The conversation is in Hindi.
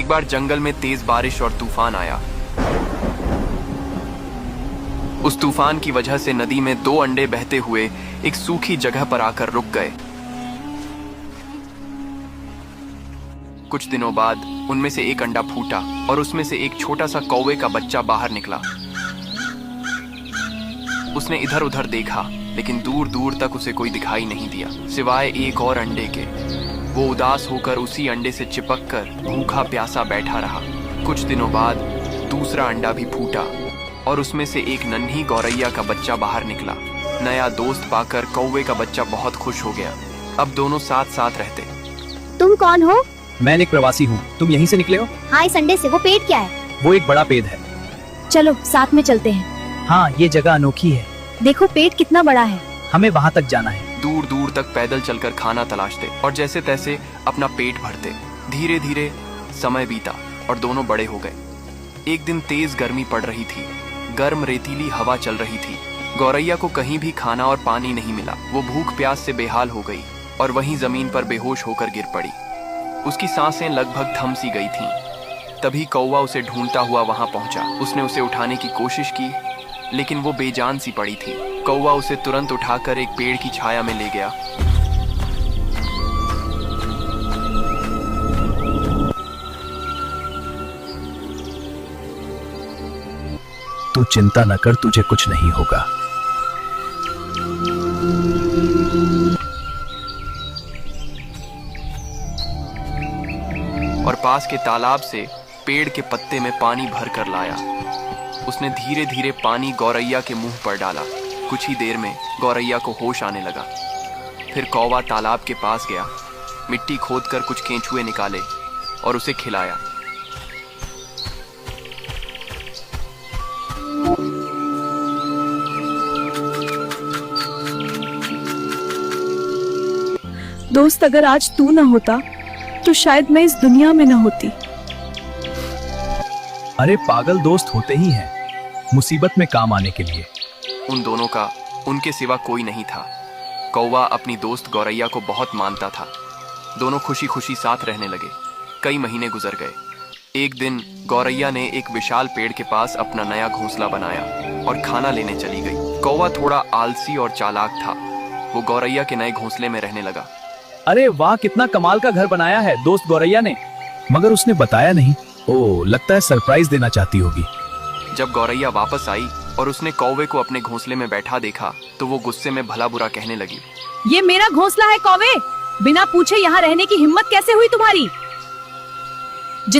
एक बार जंगल में तेज बारिश और तूफान आया। उस तूफान की वजह से नदी में 2 अंडे बहते हुए एक सूखी जगह पर आकर रुक गए। कुछ दिनों बाद उनमें से एक अंडा फूटा और उसमें से एक छोटा सा कौवे का बच्चा बाहर निकला। उसने इधर उधर देखा, लेकिन दूर दूर तक उसे कोई दिखाई नहीं दिया सिवाय एक और अंडे के। वो उदास होकर उसी अंडे से चिपक कर भूखा प्यासा बैठा रहा। कुछ दिनों बाद दूसरा अंडा भी फूटा और उसमें से एक नन्ही गौरैया का बच्चा बाहर निकला। नया दोस्त पाकर कौवे का बच्चा बहुत खुश हो गया। अब दोनों साथ साथ रहते। तुम कौन हो? मैं एक प्रवासी हूँ। तुम यहीं से निकले हो? हाँ, इस अंडे से। वो पेड़ क्या है? वो एक बड़ा पेड़ है। चलो साथ में चलते हैं। हाँ, ये जगह अनोखी है। देखो पेड़ कितना बड़ा है। हमें वहाँ तक जाना है। दूर दूर तक पैदल चलकर खाना तलाशते और जैसे तैसे अपना पेट भरते। धीरे धीरे समय बीता और दोनों बड़े हो गए। एक दिन तेज गर्मी पड़ रही थी। गर्म रेतीली हवा चल रही थी। गौरैया को कहीं भी खाना और पानी नहीं मिला। वो भूख प्यास से बेहाल हो गई और वहीं जमीन पर बेहोश होकर गिर पड़ी। उसकी सांसें लगभग थम सी गई थीं। तभी कौवा उसे ढूंढता हुआ वहां पहुंचा। उसने उसे उठाने की कोशिश की, लेकिन वो बेजान सी पड़ी थी। कौवा उसे तुरंत उठाकर एक पेड़ की छाया में ले गया। तू चिंता न कर, तुझे कुछ नहीं होगा। और पास के तालाब से पेड़ के पत्ते में पानी भर कर लाया। उसने धीरे धीरे पानी गौरैया के मुंह पर डाला। कुछ ही देर में गौरैया को होश आने लगा। फिर कौवा तालाब के पास गया, मिट्टी खोदकर कुछ केंचुए निकाले और उसे खिलाया। दोस्त, अगर आज तू ना होता तो शायद मैं इस दुनिया में ना होती। अरे पागल, दोस्त होते ही हैं मुसीबत में काम आने के लिए। उन दोनों का उनके सिवा कोई नहीं था। कौवा अपनी दोस्त गौरैया को बहुत मानता था। दोनों खुशी खुशी साथ रहने लगे। कई महीने गुजर गए। एक दिन गौरैया ने एक विशाल पेड़ के पास अपना नया घोंसला बनाया और खाना लेने चली गई। कौवा थोड़ा आलसी और चालाक था। वो गौरैया के नए घोंसले में रहने लगा। अरे वाह, कितना कमाल का घर बनाया है दोस्त गौरैया ने। मगर उसने बताया नहीं। ओह, लगता है सरप्राइज देना चाहती होगी। जब गौरैया वापस आई और उसने कौवे को अपने घोंसले में बैठा देखा तो वो गुस्से में भला बुरा कहने लगी। ये मेरा घोंसला है कौवे, बिना पूछे यहाँ रहने की हिम्मत कैसे हुई तुम्हारी?